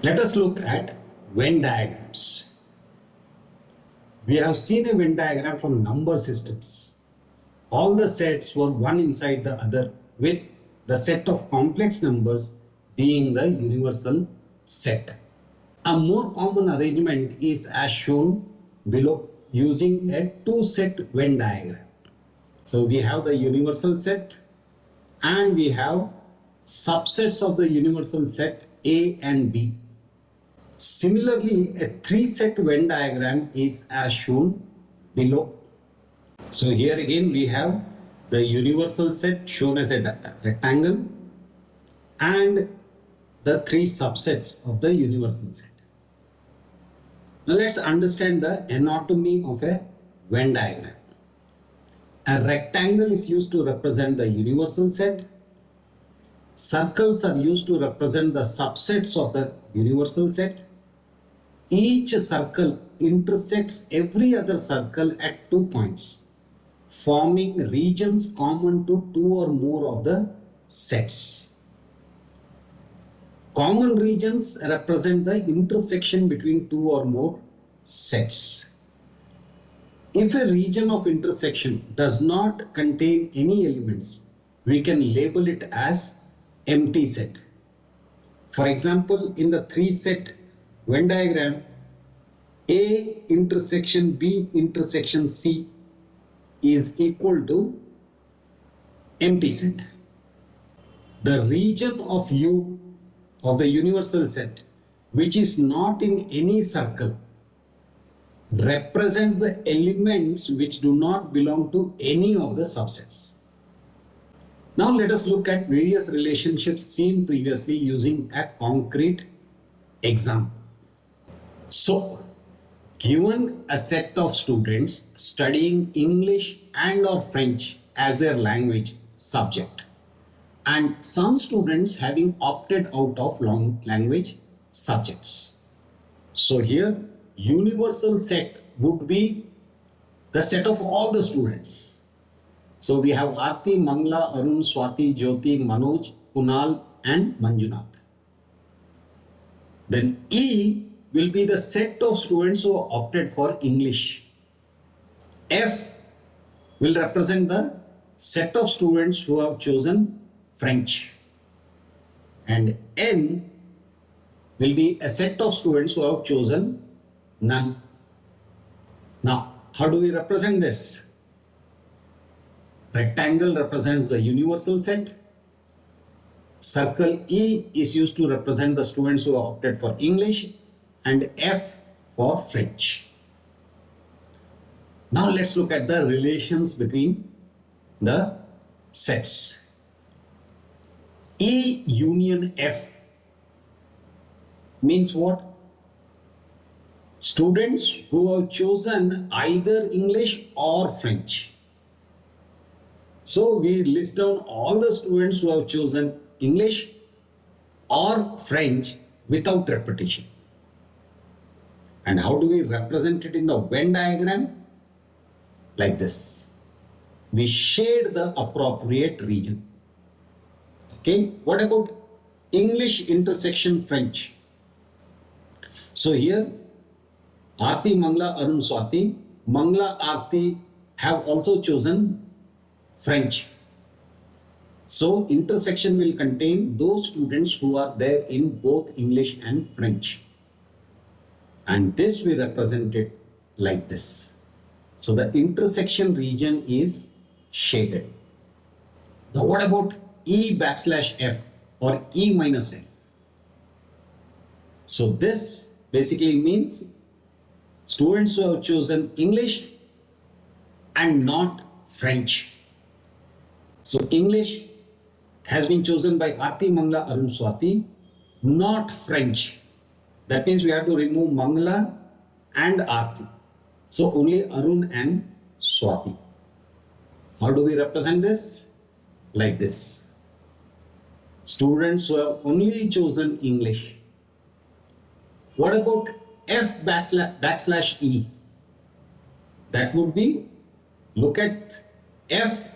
Let us look at Venn diagrams. We have seen a Venn diagram from number systems. All the sets were one inside the other, with the set of complex numbers being the universal set. A more common arrangement is as shown below using a two-set Venn diagram. So we have the universal set and we have subsets of the universal set A and B. Similarly, a three-set Venn diagram is as shown below. So here again we have the universal set shown as a rectangle and the three subsets of the universal set. Now let's understand the anatomy of a Venn diagram. A rectangle is used to represent the universal set. Circles are used to represent the subsets of the universal set. Each circle intersects every other circle at 2 points, forming regions common to two or more of the sets. Common regions represent the intersection between two or more sets. If a region of intersection does not contain any elements, we can label it as empty set. For example, in the three-set Venn diagram, A intersection B intersection C is equal to empty set. The region of U of the universal set, which is not in any circle, represents the elements which do not belong to any of the subsets. Now let us look at various relationships seen previously using a concrete example. So, given a set of students studying English and or French as their language subject, and some students having opted out of language subjects. So here, universal set would be the set of all the students. So we have Aarti, Mangla, Arun, Swati, Jyoti, Manoj, Kunal and Manjunath. Then E will be the set of students who opted for English. F will represent the set of students who have chosen French. And N will be a set of students who have chosen none. Now, how do we represent this? Rectangle represents the universal set. Circle E is used to represent the students who have opted for English, and F for French. Now let's look at the relations between the sets. E union F means what? Students who have chosen either English or French. So we list down all the students who have chosen English or French without repetition. And how do we represent it in the Venn diagram? Like this. We shade the appropriate region. Okay, what about English intersection French? So here, Aarti, Mangla, Arun, Swati, Mangla, Aarti have also chosen French. So intersection will contain those students who are there in both English and French. And this we represent it like this. So the intersection region is shaded. Now what about E backslash F or E minus F? So this basically means students who have chosen English and not French. So English has been chosen by Aarti, Mangla, Arun, Swati, not French. That means we have to remove Mangla and Aarti. So only Arun and Swati. How do we represent this? Like this. Students who have only chosen English. What about F backslash E? That would be, look at F,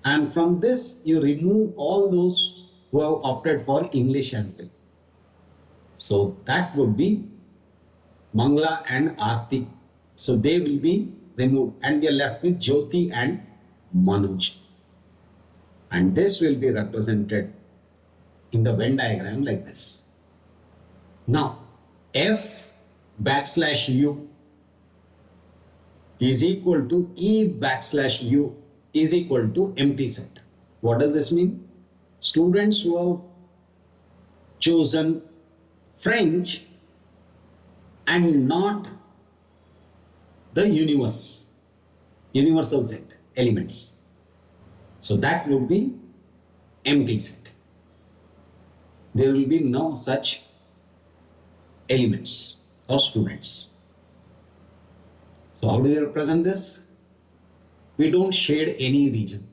and from this you remove all those who have opted for English as well. So that would be Mangla and Aarti. So they will be removed and we are left with Jyoti and Manoj. And this will be represented in the Venn diagram like this. Now, F backslash U is equal to E backslash U is equal to empty set. What does this mean? Students who have chosen French and not the universal set elements. So that would be empty set. There will be no such elements or students. So how do we represent this? We don't shade any region.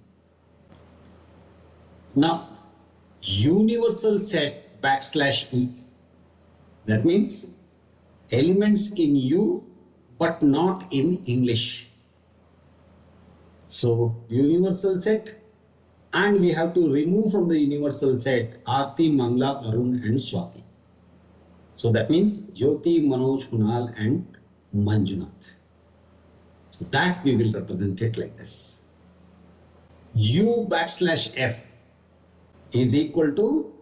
Now, universal set backslash E. That means elements in U but not in English. So universal set, and we have to remove from the universal set Aarti, Mangla, Arun and Swati. So that means Jyoti, Manoj, Kunal and Manjunath. So that we will represent it like this. U backslash F is equal to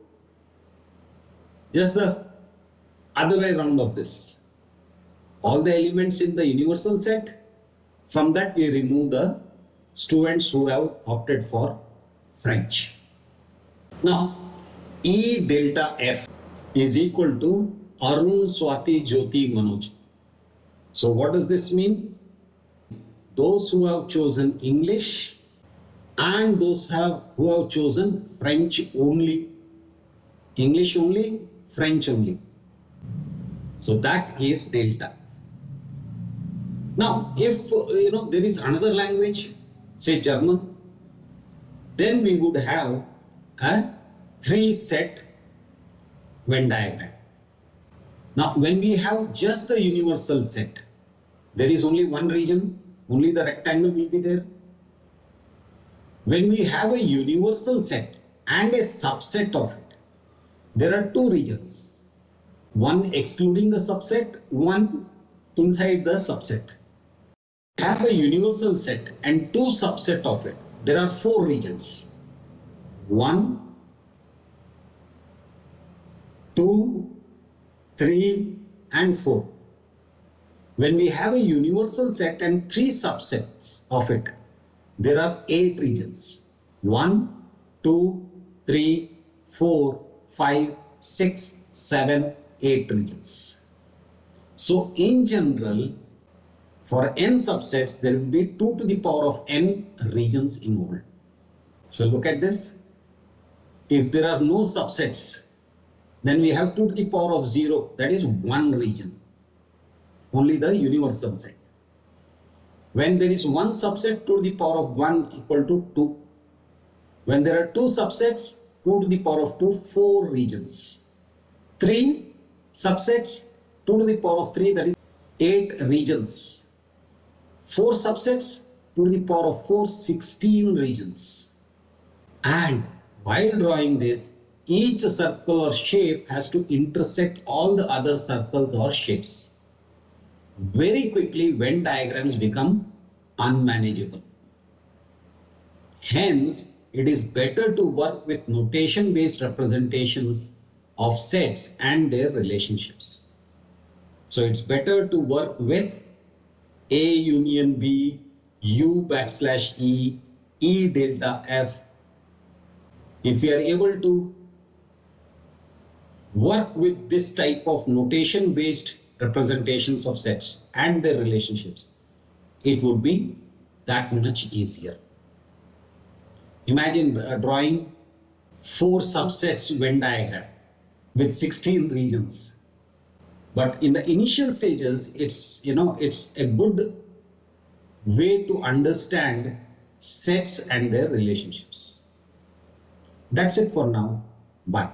just the other way around of this. All the elements in the universal set, from that we remove the students who have opted for French. Now, E delta F is equal to Arun, Swati, Jyoti, Manoj. So what does this mean? Those who have chosen English and those who have chosen French only. English only, French only. So that is delta. Now, if there is another language, say German, then we would have a 3-set Venn diagram. Now, when we have just the universal set, there is only one region, only the rectangle will be there. When we have a universal set and a subset of it, there are two regions. One excluding the subset, one inside the subset. Have a universal set and two subset of it. There are 4 regions. 1, 2, 3 and 4. When we have a universal set and 3 subsets of it, there are 8 regions. 1, 2, 3, 4, 5, 6, 7, 8 regions. So in general, for n subsets, there will be 2 to the power of n regions involved. So look at this. If there are no subsets, then we have 2 to the power of 0, that is 1 region. Only the universal set. When there is one subset, 2 to the power of 1 equal to 2. When there are 2 subsets, 2 to the power of 2, 4 regions. 3 subsets, 2 to the power of 3, that is 8 regions. 4 subsets, 2 to the power of 4, 16 regions. And while drawing this, each circle or shape has to intersect all the other circles or shapes. Very quickly, Venn diagrams become unmanageable. Hence, it is better to work with notation-based representations of sets and their relationships. So it's better to work with A union B, U backslash E, E delta F. If we are able to work with this type of notation-based representations of sets and their relationships, it would be that much easier. Imagine drawing 4 subsets Venn diagram with 16 regions. But in the initial stages, it's a good way to understand sets and their relationships. That's it for now. Bye.